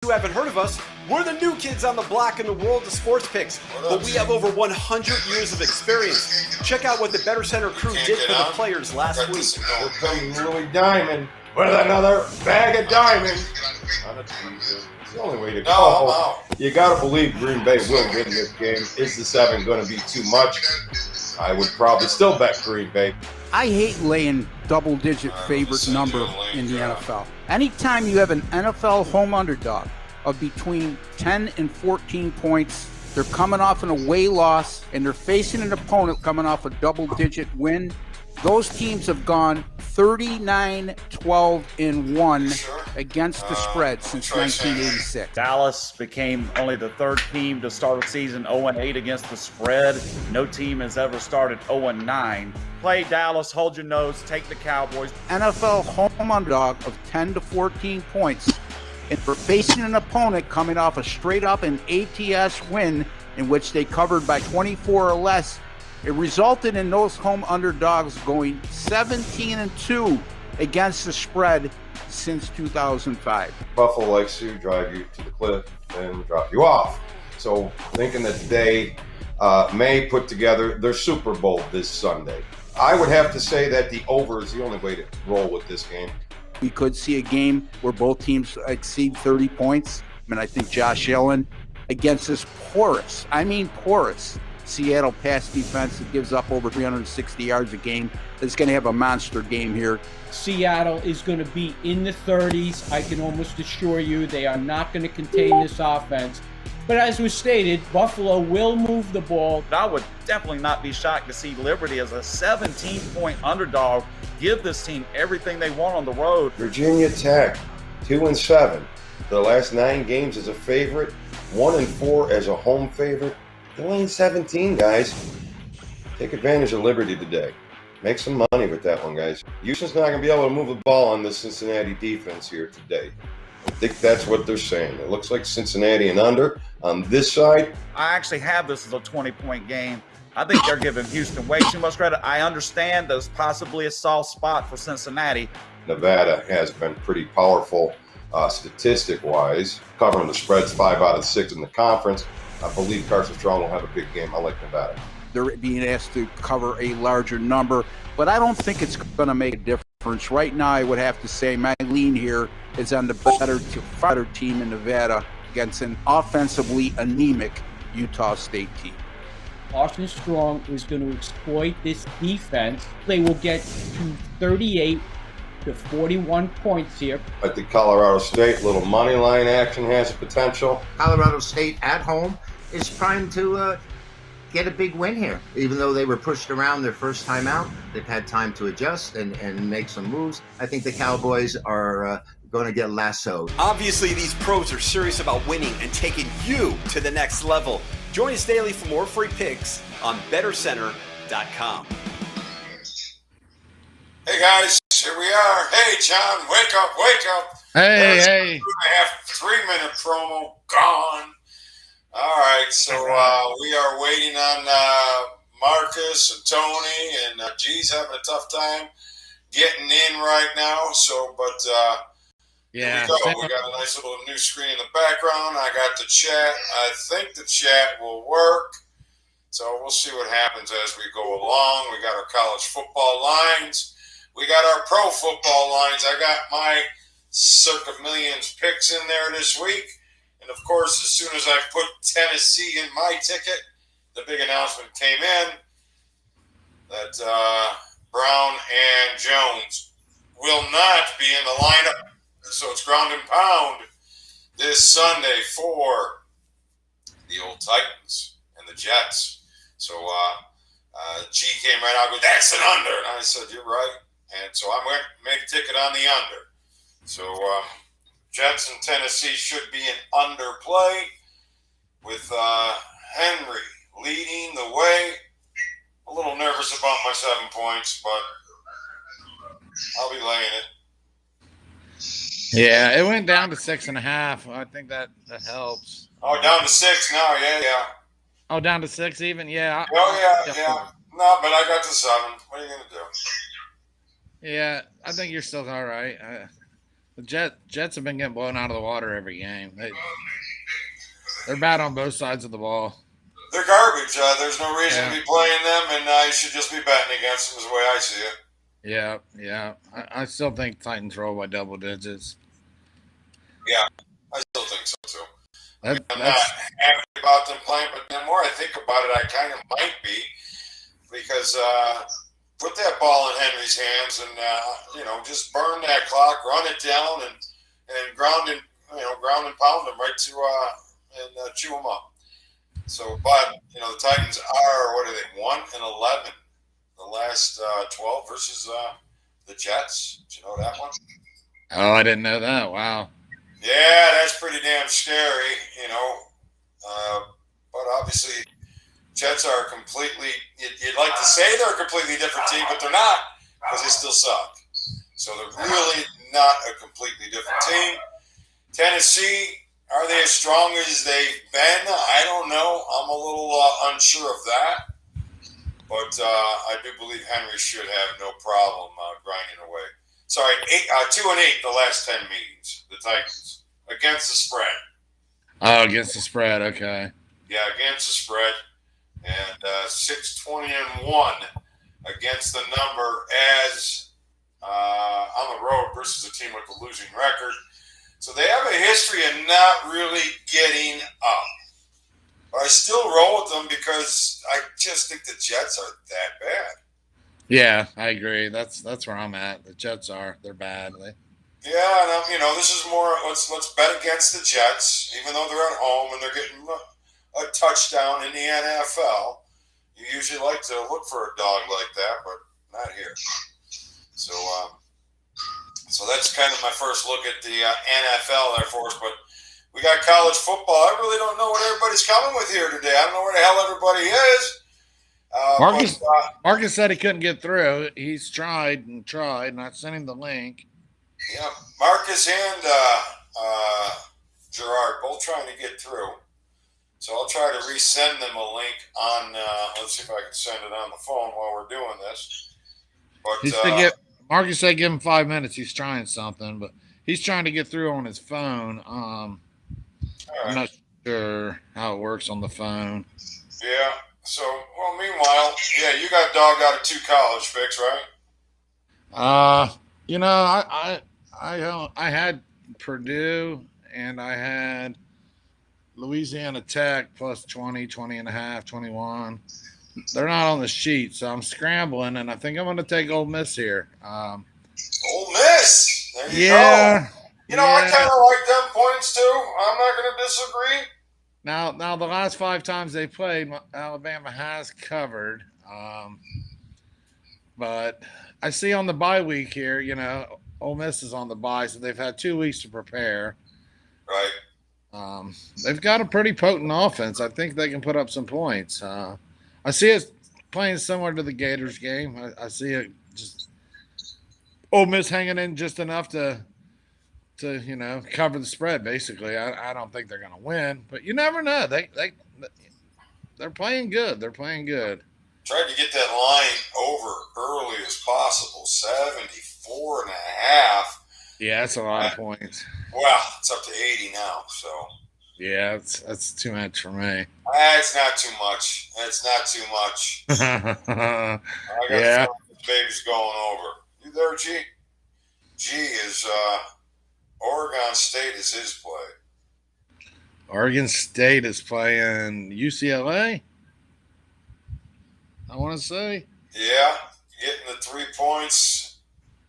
who haven't heard of us, we're the new kids on the block in the world of sports picks, but we have over 100 years of experience. Check out what the BettorCenter crew did for the players last week. Here comes Louis Diamond with another bag of diamonds. It's the only way to go. You got to believe Green Bay will win this game. Is the 7 going to be too much? I would probably still bet Green Bay. I hate laying double-digit favorite number in the NFL. Anytime you have an NFL home underdog of between 10 and 14 points, they're coming off an away loss, and they're facing an opponent coming off a double-digit win. Those teams have gone 39-12-1 against the spread since 1986. Dallas became only the third team to start a season 0-8 against the spread. No team has ever started 0-9. Play Dallas, hold your nose, take the Cowboys. NFL home underdog of 10 to 14 points, and we're facing an opponent coming off a straight-up and ATS win in which they covered by 24 or less. It resulted in those home underdogs going 17-2 against the spread since 2005. Buffalo likes to drive you to the cliff and drop you off. So thinking that they may put together their Super Bowl this Sunday. I would have to say that the over is the only way to roll with this game. We could see a game where both teams exceed 30 points. I mean, I think Josh Allen against this porous Seattle pass defense that gives up over 360 yards a game is going to have a monster game here. Seattle is going to be in the 30s. I can almost assure you they are not going to contain this offense. But as was stated, Buffalo will move the ball. I would definitely not be shocked to see Liberty as a 17-point underdog give this team everything they want on the road. Virginia Tech, 2-7. The last 9 games as a favorite, 1-4 as a home favorite. They're only 17, guys. Take advantage of Liberty today. Make some money with that one, guys. Houston's not going to be able to move the ball on the Cincinnati defense here today. I think that's what they're saying. It looks like Cincinnati and under on this side. I actually have this as a 20-point game. I think they're giving Houston way too much credit. I understand there's possibly a soft spot for Cincinnati. Nevada has been pretty powerful statistic-wise, covering the spreads 5 out of 6 in the conference. I believe Carson Strong will have a big game. I like Nevada. They're being asked to cover a larger number, but I don't think it's going to make a difference. Right now, I would have to say my lean here is on the better team in Nevada against an offensively anemic Utah State team. Carson Strong is going to exploit this defense. They will get to 38 to 41 points here. I think Colorado State, little money line action has a potential. Colorado State at home is primed to get a big win here. Even though they were pushed around their first time out, they've had time to adjust and make some moves. I think the Cowboys are going to get lassoed. Obviously, these pros are serious about winning and taking you to the next level. Join us daily for more free picks on BettorCenter.com. Hey guys, here we are. Hey John, wake up. Hey. 3-minute promo gone. All right, so we are waiting on Marcus and Tony, and G's having a tough time getting in right now. So, but yeah, here we go. We got a nice little new screen in the background. I got the chat. I think the chat will work. So we'll see what happens as we go along. We got our college football lines. We got our pro football lines. I got my CircaMillions picks in there this week. And, of course, as soon as I put Tennessee in my ticket, the big announcement came in that Brown and Jones will not be in the lineup. So it's ground and pound this Sunday for the old Titans and the Jets. So G came right out and goes, that's an under. And I said, you're right. And so I'm going to make a ticket on the under. So Jets and Tennessee should be in underplay with Henry leading the way. A little nervous about my 7 points, but I'll be laying it. Yeah, it went down to 6.5. I think that helps. Oh, down to 6 now. Yeah. Oh, down to 6 even? Yeah. Yeah. No, but I got to 7. What are you going to do? Yeah, I think you're still all right. The Jets have been getting blown out of the water every game. They're bad on both sides of the ball. They're garbage. There's no reason to be playing them, and you should just be betting against them is the way I see it. Yeah. I still think Titans roll by double digits. Yeah, I still think so, too. I'm That's not happy about them playing, but the more I think about it, I kind of might be, because put that ball in Henry's hands and, just burn that clock, run it down, and ground and pound them right to and chew them up. So, but, the Titans are, what are they, 1-11 the last 12 versus the Jets. Did you know that one? Oh, I didn't know that. Wow. Yeah, that's pretty damn scary, but obviously Jets are completely, you'd like to say they're a completely different team, but they're not, because they still suck. So they're really not a completely different team. Tennessee, are they as strong as they've been? I don't know. I'm a little unsure of that. But I do believe Henry should have no problem grinding away. Sorry, 2-8 the last 10 meetings, the Titans, against the spread. Oh, against the spread, okay. Yeah, against the spread. And 6-20-1 against the number as on the road versus a team with a losing record. So they have a history of not really getting up. But I still roll with them because I just think the Jets are that bad. Yeah, I agree. That's where I'm at. The Jets they're bad. Yeah, and this is more. Let's bet against the Jets, even though they're at home and they're getting a touchdown in the NFL. You usually like to look for a dog like that, but not here. So, so that's kind of my first look at the NFL there for us. But we got college football. I really don't know what everybody's coming with here today. I don't know where the hell everybody is. Marcus said he couldn't get through. He's tried, and I sent him the link. Yeah, Marcus and Gerard both trying to get through. So I'll try to resend them a link on. Let's see if I can send it on the phone while we're doing this. But Marcus said give him 5 minutes. He's trying something, but he's trying to get through on his phone. I'm not sure how it works on the phone. Yeah. So, well, meanwhile, yeah, you got dogged out of 2 college picks, right? I had Purdue and I had Louisiana Tech plus 20, 20 and a half, 21. They're not on the sheet, so I'm scrambling, and I think I'm going to take Ole Miss here. Ole Miss. There you go. I kind of like them points too. I'm not going to disagree. Now, the last 5 times they played, Alabama has covered. But I see on the bye week here, Ole Miss is on the bye, so they've had 2 weeks to prepare. Right. They've got a pretty potent offense. I think they can put up some points. I see it playing similar to the Gators game. I see it just Ole Miss hanging in just enough to cover the spread. Basically, I don't think they're going to win, but you never know. They're playing good. They're playing good. Tried to get that line over early as possible. 74.5. Yeah, that's a lot of points. Well, it's up to 80 now. So. Yeah, that's too much for me. It's not too much. It's not too much. I got the babies going over. You there, G? G is Oregon State is his play. Oregon State is playing UCLA, I want to say. Yeah, getting the 3 points.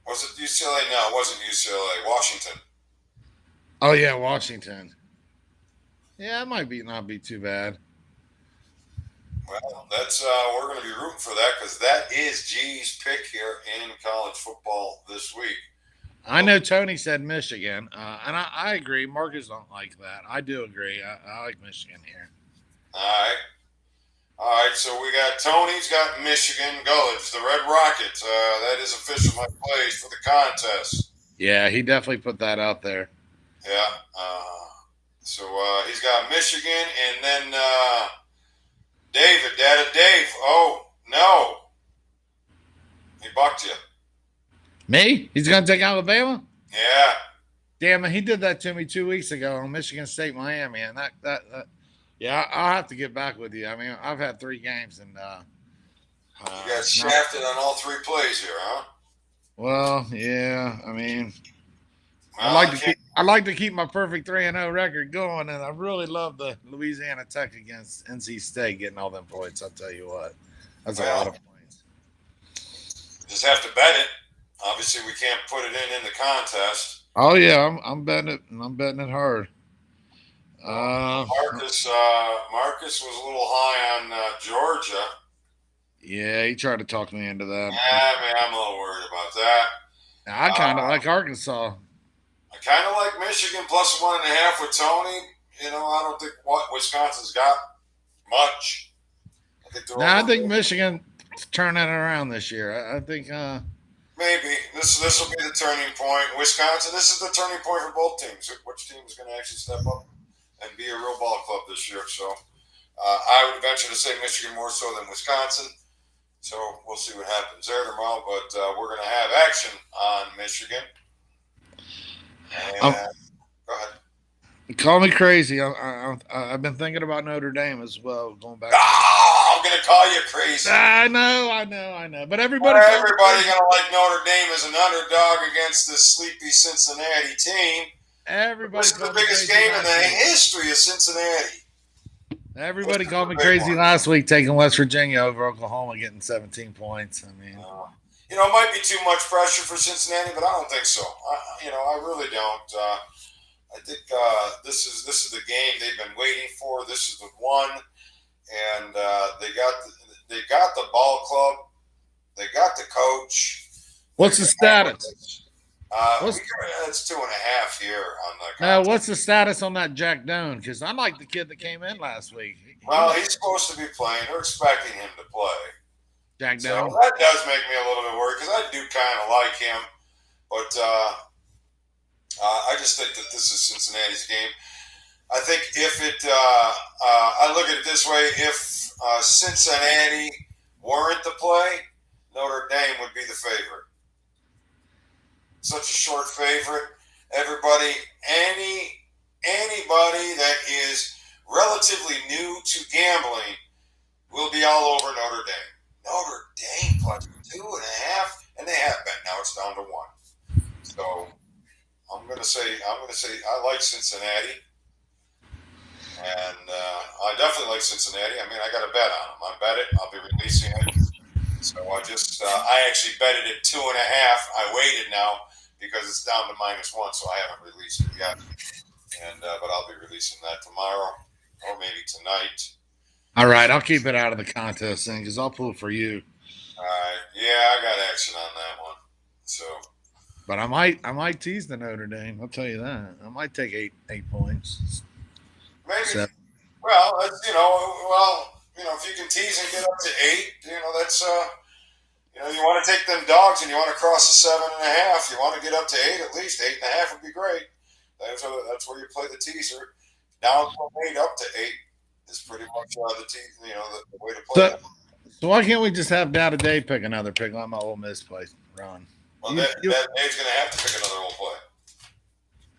Was it UCLA? No, it wasn't UCLA. Washington. Oh, yeah, Washington. Yeah, it might not be too bad. Well, that's we're going to be rooting for that because that is G's pick here in college football this week. I know Tony said Michigan, and I agree. Marcus don't like that. I do agree. I like Michigan here. All right. So we got Tony's got Michigan Gulledge, the Red Rocket. That is official my plays for the contest. Yeah, he definitely put that out there. Yeah. So he's got Michigan, and then David, Data Dave. Oh no, he bucked you. Me? He's going to take Alabama? Yeah. Damn it, he did that to me 2 weeks ago on Michigan State, Miami, and yeah, I'll have to get back with you. I mean, I've had 3 games, and you got shafted on all 3 plays here, huh? Well, yeah. I mean, Well, I like to keep my perfect 3-0 record going, and I really love the Louisiana Tech against NC State getting all them points. I'll tell you what, that's a lot of points. Just have to bet it. Obviously, we can't put it in the contest. Oh yeah, I'm betting it, and I'm betting it hard. Marcus was a little high on Georgia. Yeah, he tried to talk me into that. Yeah, man, I'm a little worried about that. I kind of like Arkansas. I kind of like Michigan plus 1.5 with Tony. You know, I don't think Wisconsin's got much. I think Michigan turning it around this year. I think maybe this will be the turning point. Wisconsin, this is the turning point for both teams. Which team is going to actually step up and be a real ball club this year? So I would venture to say Michigan more so than Wisconsin. So we'll see what happens there tomorrow. But we're going to have action on Michigan. And, go ahead. Call me crazy. I've been thinking about Notre Dame as well. Going back. I'm going to call you crazy. I know. But everybody's going to like Notre Dame as an underdog against the sleepy Cincinnati team. This is the biggest game in the history of Cincinnati. Everybody called me crazy last week taking West Virginia over Oklahoma, getting 17 points. I mean, it might be too much pressure for Cincinnati, but I don't think so. I really don't. I think this is the game they've been waiting for. This is the one, and they got the ball club, they got the coach. What's the status? It's 2.5 here on the. Now, what's the status on that Jack Doan? Because I like the kid that came in last week. Well, he's supposed to be playing. They're expecting him to play. Jack Doan. So that does make me a little bit worried because I do kind of like him, but I just think that this is Cincinnati's game. I think if it, I look at it this way: if Cincinnati weren't the play, Notre Dame would be the favorite. Such a short favorite. Everybody, anybody that is relatively new to gambling will be all over Notre Dame. Notre Dame plus 2.5, and they have been. Now it's down to 1. So I'm gonna say I like Cincinnati, and I definitely like Cincinnati. I mean, I got a bet on them. I bet it. I'll be releasing it. So I actually betted it 2.5. I waited now because it's down to -1, so I haven't released it yet. And but I'll be releasing that tomorrow or maybe tonight. All right, I'll keep it out of the contest thing because I'll pull for you. All right, yeah, I got action on that one. So, but I might tease the Notre Dame. I'll tell you that. I might take eight points. Maybe. 7. Well, that's, if you can tease and get up to 8, that's you want to take them dogs and you want to cross the 7.5. You want to get up to 8 at least. 8.5 would be great. That's where you play the teaser. Down from 8 up to 8 is pretty much the way to play it. So why can't we just have Day pick another pick on my Ole Miss play run? Well, Dave's going to have to pick another Ole play.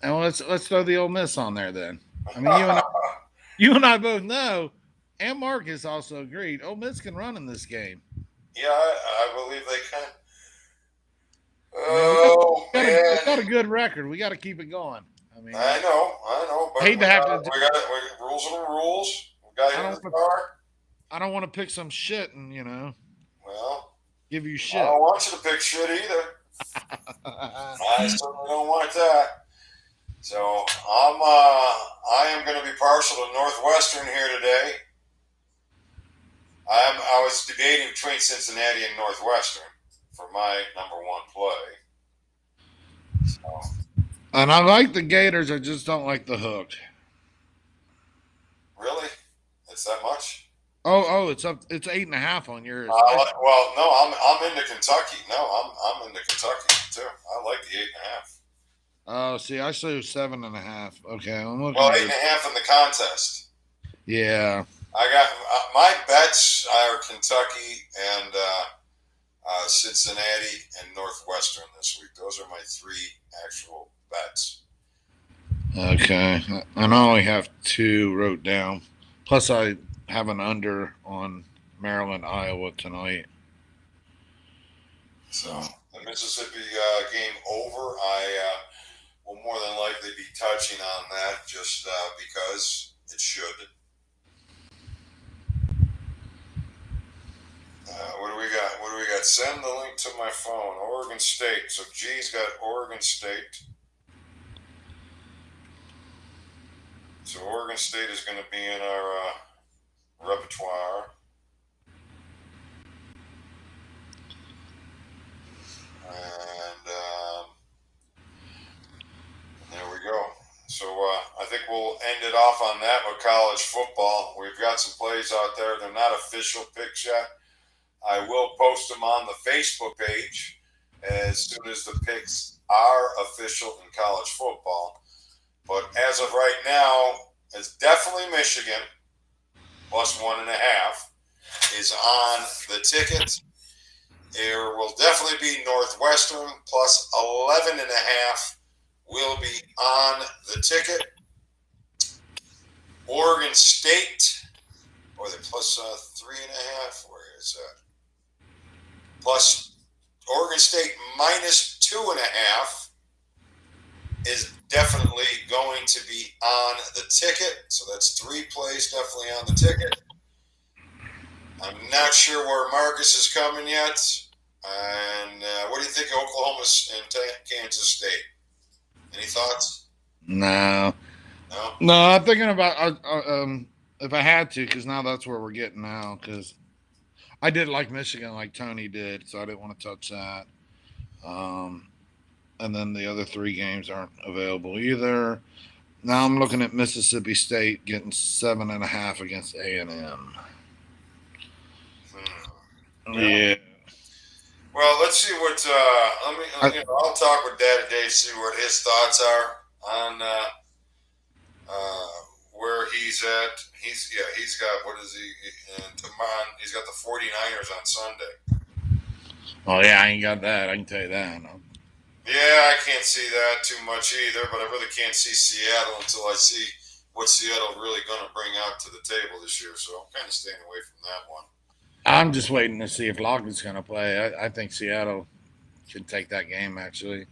And let's throw the Ole Miss on there then. I mean, you and I both know, and Marcus also agreed, Ole Miss can run in this game. Yeah, I believe they can. We got a good record. We got to keep it going. I mean, I know. But hate to have to. Rules are the rules. We got in the car. I don't want to pick some shit and well, give you shit. I don't want you to pick shit either. I certainly don't want that. So I am going to be partial to Northwestern here today. I was debating between Cincinnati and Northwestern for my number 1 play. So. And I like the Gators. I just don't like the hook. Really? It's that much? Oh, it's up. It's 8.5 on yours. Well, no, I'm into Kentucky. No, I'm into Kentucky too. I like the 8.5. Oh, see, I say 7.5. Okay, I'm looking. Well, 8.5 in the contest. Yeah. I got my bets are Kentucky and Cincinnati and Northwestern this week. Those are my 3 actual bets. Okay. And I only have 2 wrote down. Plus, I have an under on Maryland, Iowa tonight. So the Mississippi game over. I will more than likely be touching on that just because it should. What do we got? What do we got? Send the link to my phone. Oregon State. So G's got Oregon State. So Oregon State is going to be in our repertoire. And there we go. So I think we'll end it off on that with college football. We've got some plays out there. They're not official picks yet. I will post them on the Facebook page as soon as the picks are official in college football. But as of right now, it's definitely Michigan plus 1.5 is on the ticket. There will definitely be Northwestern plus 11.5 will be on the ticket. Oregon State, or the plus 3.5. Where is that? Plus Oregon State minus 2.5 is definitely going to be on the ticket. So that's 3 plays definitely on the ticket. I'm not sure where Marcus is coming yet. And what do you think of Oklahoma and Kansas State? Any thoughts? No. No? No, I'm thinking about if I had to, because now that's where we're getting now, because I did like Michigan like Tony did, so I didn't want to touch that. And then the other 3 games aren't available either. Now I'm looking at Mississippi State getting 7.5 against A&M. Yeah. Well, let's see what. I'll talk with Dad today, see what his thoughts are on where he's at. He's got, what is he? And tomorrow he's got the 49ers on Sunday. Oh yeah, I ain't got that. I can tell you that. No. Yeah, I can't see that too much either, but I really can't see Seattle until I see what Seattle really going to bring out to the table this year. So I'm kind of staying away from that one. I'm just waiting to see if Lockman's going to play. I think Seattle can take that game, actually.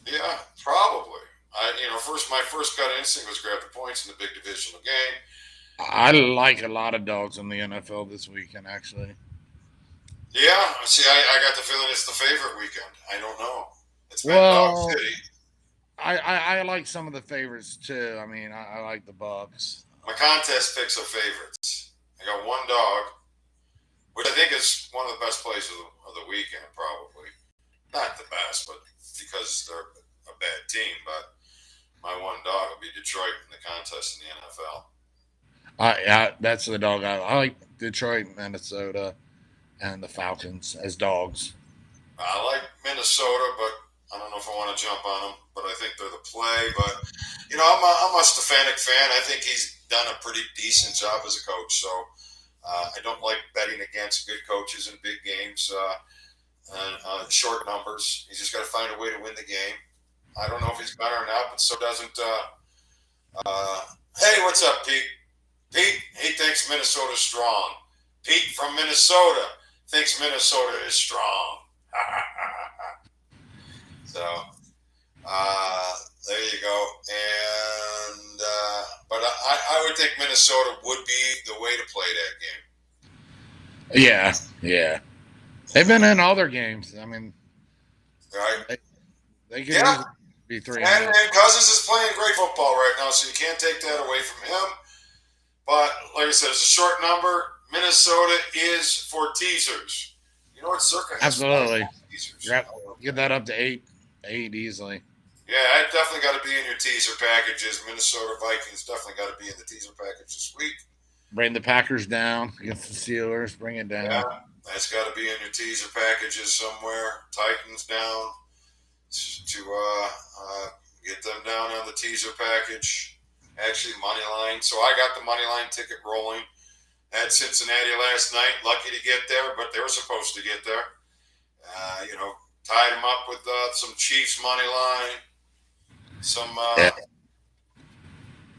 Yeah, probably. My first gut instinct was grab the points in the big divisional game. I like a lot of dogs in the NFL this weekend, actually. Yeah, see, I got the feeling it's the favorite weekend. I don't know. It's been Dog City. I like some of the favorites too. I mean, I like the Bucks. My contest picks are favorites. I got one dog, which I think is one of the best plays of the weekend, probably. Not the best, but because they're a bad team. But my one dog will be Detroit in the contest in the NFL. That's the dog I like. Detroit, Minnesota, and the Falcons as dogs. I like Minnesota, but I don't know if I want to jump on them. But I think they're the play. But I'm a Stefanik fan. I think he's done a pretty decent job as a coach. So I don't like betting against good coaches in big games and short numbers. He's just got to find a way to win the game. I don't know if he's better or not, but so doesn't. Hey, what's up, Pete? Pete, he thinks Minnesota's strong. Pete from Minnesota thinks Minnesota is strong. So there you go. And but I would think Minnesota would be the way to play that game. Yeah. They've been in all their games. I mean, right? They could be 3. And Cousins is playing great football right now, so you can't take that away from him. But like I said, it's a short number. Minnesota is for teasers. You know what, Circa has absolutely. Teasers. Get that up to 8 easily. Yeah, it definitely got to be in your teaser packages. Minnesota Vikings definitely got to be in the teaser package this week. Bring the Packers down against the Steelers. Bring it down. Yeah, that's got to be in your teaser packages somewhere. Titans down to get them down on the teaser package. Actually, money line. So I got the money line ticket rolling. Had Cincinnati last night. Lucky to get there, but they were supposed to get there. Tied them up with some Chiefs money line.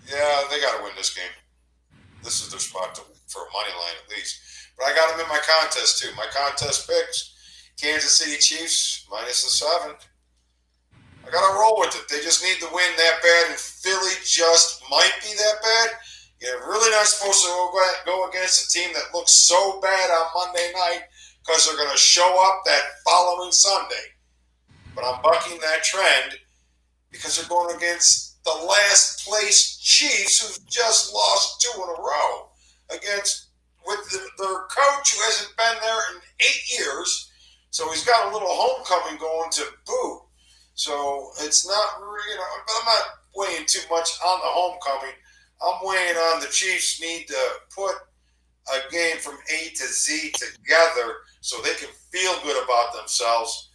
Yeah, they got to win this game. This is their spot for a money line at least. But I got them in my contest too. My contest picks: Kansas City Chiefs -7. I got to roll with it. They just need to win that bad, and Philly just might be that bad. You're really not supposed to go against a team that looks so bad on Monday night because they're going to show up that following Sunday. But I'm bucking that trend because they're going against the last place Chiefs, who've just lost 2 in a row with their coach who hasn't been there in 8 years. So he's got a little homecoming going to boot. So it's not really, but I'm not weighing too much on the homecoming. I'm weighing on the Chiefs need to put a game from A to Z together so they can feel good about themselves.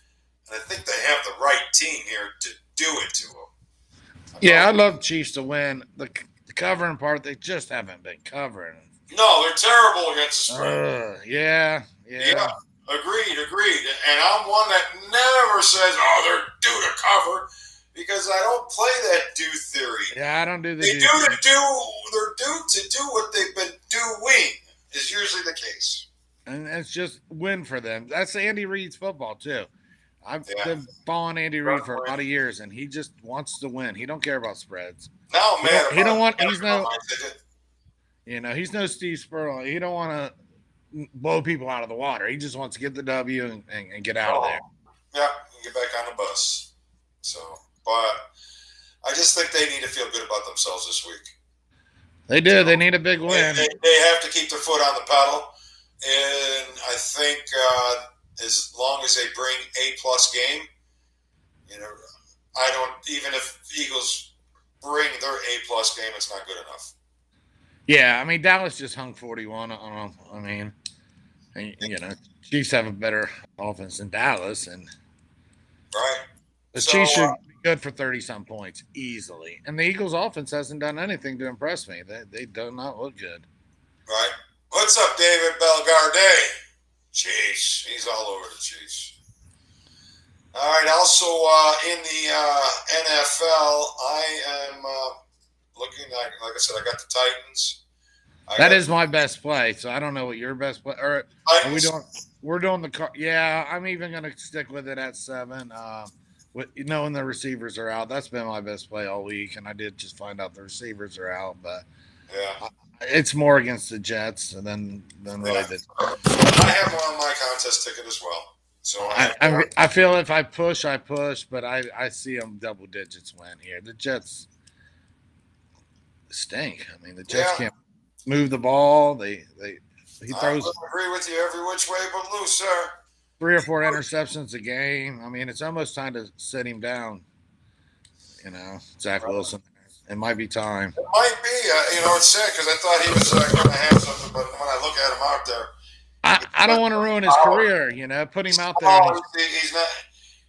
And I think they have the right team here to do it to them. Yeah, I'd love Chiefs to win. The covering part, they just haven't been covering. No, they're terrible against the spread. Yeah. Agreed. And I'm one that never says, they're due to cover, because I don't play that due theory. Yeah, I don't do the They're due to do what they've been doing is usually the case. And it's just win for them. That's Andy Reid's football too. I've been following Andy Reid for a lot of years, and he just wants to win. He don't care about spreads. No, man. He don't want. He's no. He's no Steve Spurrier. He don't want to blow people out of the water. He just wants to get the W and get out of there. Yeah, and get back on the bus. So, but I just think they need to feel good about themselves this week. They do. They need a big win. They have to keep their foot on the pedal, and I think as long as they bring A+ game, I don't. Even if Eagles bring their A+ game, it's not good enough. Yeah, I mean, Dallas just hung 41 on them. I mean, Chiefs have a better offense than Dallas, and the Chiefs should be good for 30-some points easily. And the Eagles' offense hasn't done anything to impress me. They do not look good. Right. What's up, David Belgarde? Chiefs. He's all over the Chiefs. All right. Also, in the NFL, I am looking like I said, I got the Titans. That is my best play. So I don't know what your best play. Or are we doing? We're doing the. Yeah, I'm even going to stick with it at 7. Knowing the receivers are out, that's been my best play all week, and I did just find out the receivers are out, but it's more against the Jets than really the. I have one on my contest ticket as well. So I feel if I push, but I see them double digits win here. The Jets stink. I mean, the Jets can't move the ball. He throws. I agree with you every which way but loose, sir. 3 or 4 interceptions a game. I mean, it's almost time to sit him down. Zach Wilson. It might be time. It might be. It's sad because I thought he was going to have something, but when I look at him out there, I don't want to ruin his career. Put him out there. He's not.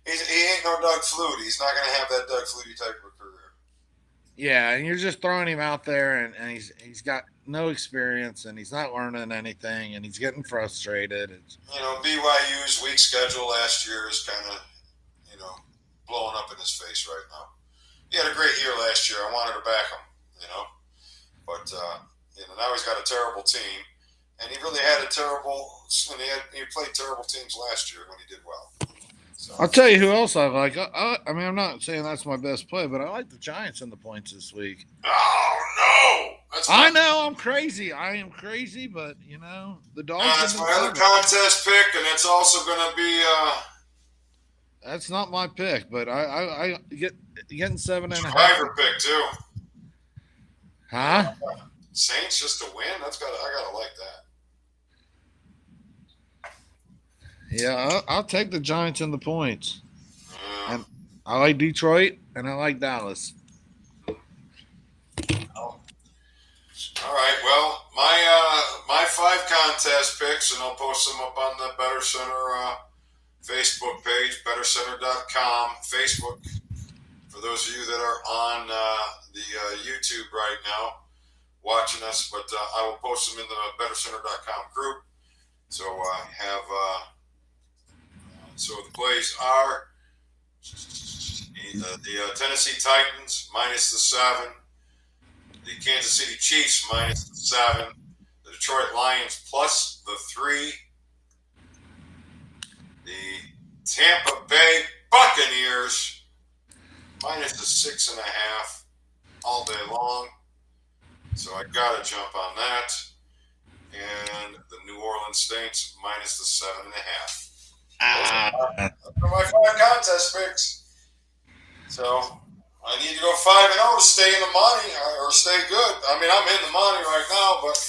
He ain't no Doug Flutie. He's not going to have that Doug Flutie type of career. Yeah, and you're just throwing him out there, and he's got no experience, and he's not learning anything, and he's getting frustrated. BYU's weak schedule last year is kind of, blowing up in his face right now. He had a great year last year. I wanted to back him, but now he's got a terrible team, and he really had a terrible when he played terrible teams last year when he did well. So. I'll tell you who else I like. I mean, I'm not saying that's my best play, but I like the Giants in the points this week. Oh, no. I know I'm crazy. I am crazy, but, the Dogs. That's my other contest pick, and it's also going to be. That's not my pick, but I getting 7.5. Survivor pick, too. Huh? Saints just to win? I got to like that. Yeah, I'll take the Giants in the points. And I like Detroit, and I like Dallas. All right. Well, my 5 contest picks, and I'll post them up on the BettorCenter Facebook page, BettorCenter.com, Facebook. For those of you that are on the YouTube right now watching us, but I will post them in the BettorCenter.com group. So So the plays are The Tennessee Titans minus the 7. The Kansas City Chiefs minus the 7. The Detroit Lions plus the 3. The Tampa Bay Buccaneers minus the 6.5 all day long. So I got to jump on that. And the New Orleans Saints minus the 7.5. Those are my 5 contest picks. So I need to go 5-0 to stay in the money or stay good. I mean, I'm in the money right now, but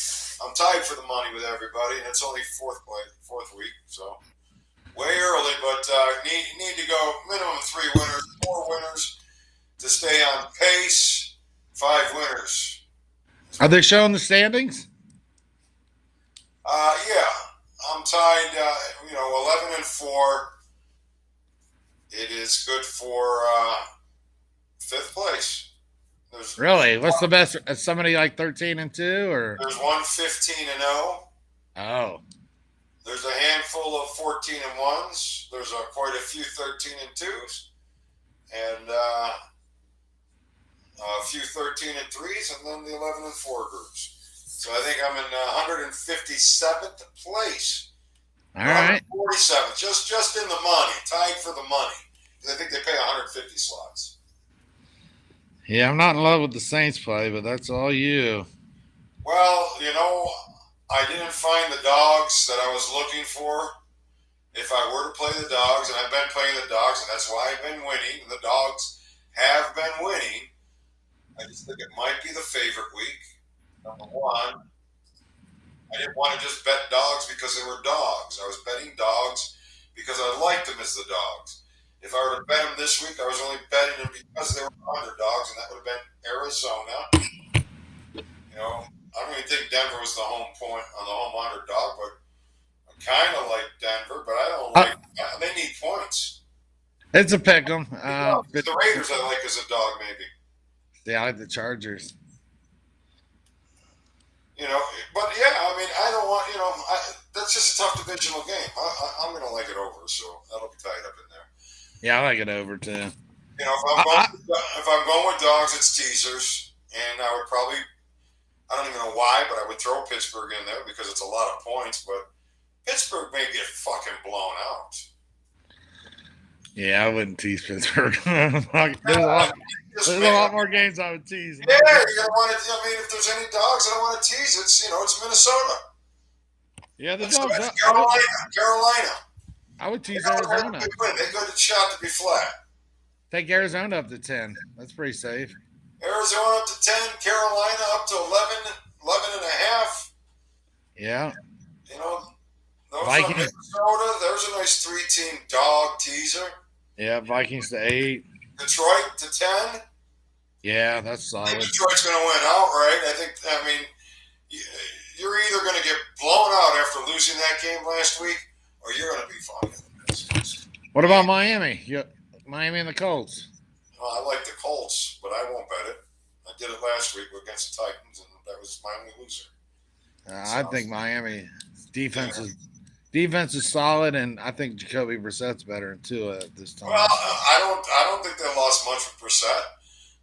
I'm tied for the money with everybody, and it's only fourth week, so way early. But need to go minimum 3 winners, 4 winners to stay on pace. 5 winners. Are they showing the standings? Yeah, I'm tied. 11-4. It is good for 5th place. Really? What's the best? Is somebody like 13-2 or? There's one 15-0. Oh. There's a handful of 14-1s. There's quite a few 13-2s, and a few 13-3s, and then the 11-4 groups. So I think I'm in 157th place. All right. 47th, just in the money, tied for the money. I think they pay 150 slots. Yeah, I'm not in love with the Saints play, but that's all you. Well, I didn't find the dogs that I was looking for. If I were to play the dogs, and I've been playing the dogs, and that's why I've been winning, and the dogs have been winning, I just think it might be the favorite week. Number one, I didn't want to just bet dogs because they were dogs. I was betting dogs because I liked them as the dogs. If I were to bet them this week, I was only betting them because they were underdogs, and that would have been Arizona. I don't even think Denver was the home underdog, but I kind of like Denver, but I don't like they need points. It's a pick 'em. The Raiders I like as a dog, maybe. Yeah, I like the Chargers. But yeah, I mean, I don't want, that's just a tough divisional game. I'm going to like it over, so that'll be tied up in there. Yeah, I like it over too. If I'm going with dogs, it's teasers, and I would probably, I don't even know why, but I would throw Pittsburgh in there because it's a lot of points, but Pittsburgh may get fucking blown out. Yeah, I wouldn't tease Pittsburgh. There's a lot more games I would tease. Yeah, you're gonna want to. I mean, if there's any dogs that I want to tease, it's Minnesota. Yeah, the dogs. Carolina. I would tease Arizona. They got a shot to be flat. Take Arizona up to 10. That's pretty safe. Arizona up to 10. Carolina up to 11.5. Yeah. Those Vikings. Minnesota. There's a nice 3-team dog teaser. Yeah, Vikings to 8. Detroit to 10. Yeah, that's I solid. think Detroit's going to win outright. You're either going to get blown out after losing that game last week, or you're going to be fucking pissed. What about Miami? Miami and the Colts. Well, I like the Colts, but I won't bet it. I did it last week against the Titans, and that was my only loser. I think Miami defense is solid, and I think Jacoby Brissett's better than Tua at this time. Well, I don't think they lost much with Brissett,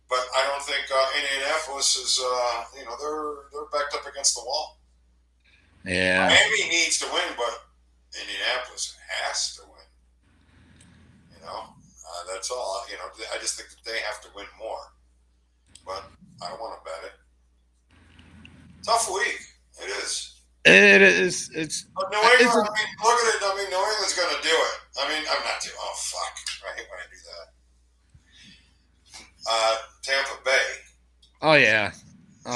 but I don't think Indianapolis is. They're backed up against the wall. Yeah. Miami needs to win, but Indianapolis has to win. That's all. I just think that they have to win more, but I don't want to bet it. Tough week. It is. It is. But New England, look at it. New England's going to do it. I'm not doing. Oh fuck! I hate when I do that. Tampa Bay. Oh yeah. You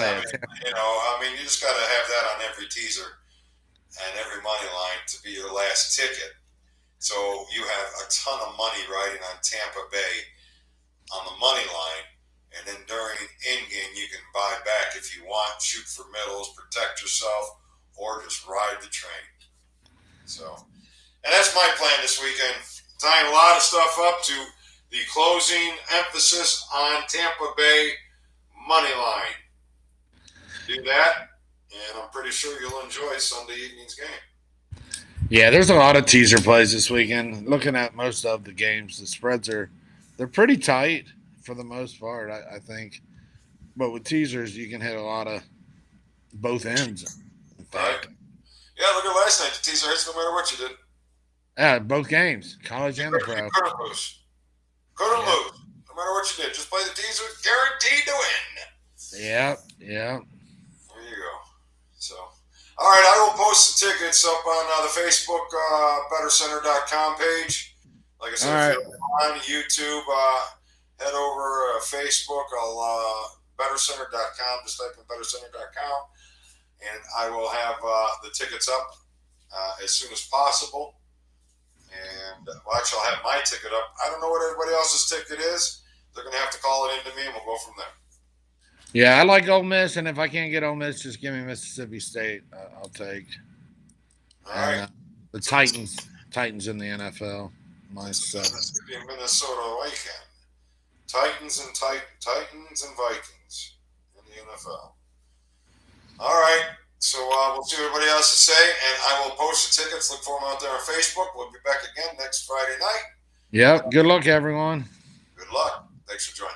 just got to have that on every teaser and every money line to be your last ticket. So you have a ton of money riding on Tampa Bay on the money line, and then during in-game you can buy back if you want, shoot for middles, protect yourself, or just ride the train. So, and that's my plan this weekend. Tying a lot of stuff up to the closing emphasis on Tampa Bay money line. Do that, and I'm pretty sure you'll enjoy Sunday evening's game. Yeah, there's a lot of teaser plays this weekend. Looking at most of the games, the spreads are They're pretty tight for the most part, I think. But with teasers, you can hit a lot of both ends. In fact. Right. Yeah, look at last night. The teaser hits no matter what you did. Yeah, both games, college and the pro. You couldn't lose. Couldn't lose. No matter what you did. Just play the teaser. Guaranteed to win. Yeah. There you go. So, all right, I will post the tickets up on the Facebook BettorCenter.com page. Like I said, if you're on YouTube, head over Facebook. I'll BettorCenter.com. Just type in BettorCenter.com, and I will have the tickets up as soon as possible. And actually, I'll have my ticket up. I don't know what everybody else's ticket is. They're going to have to call it in to me, and we'll go from there. Yeah, I like Ole Miss, and if I can't get Ole Miss, just give me Mississippi State. I'll take. All right. The Titans in the NFL. Mississippi and Minnesota weekend. Titans and Vikings in the NFL. All right. So we'll see what everybody else to say, and I will post the tickets. Look for them out there on Facebook. We'll be back again next Friday night. Yep. Good luck, everyone. Good luck. Thanks for joining.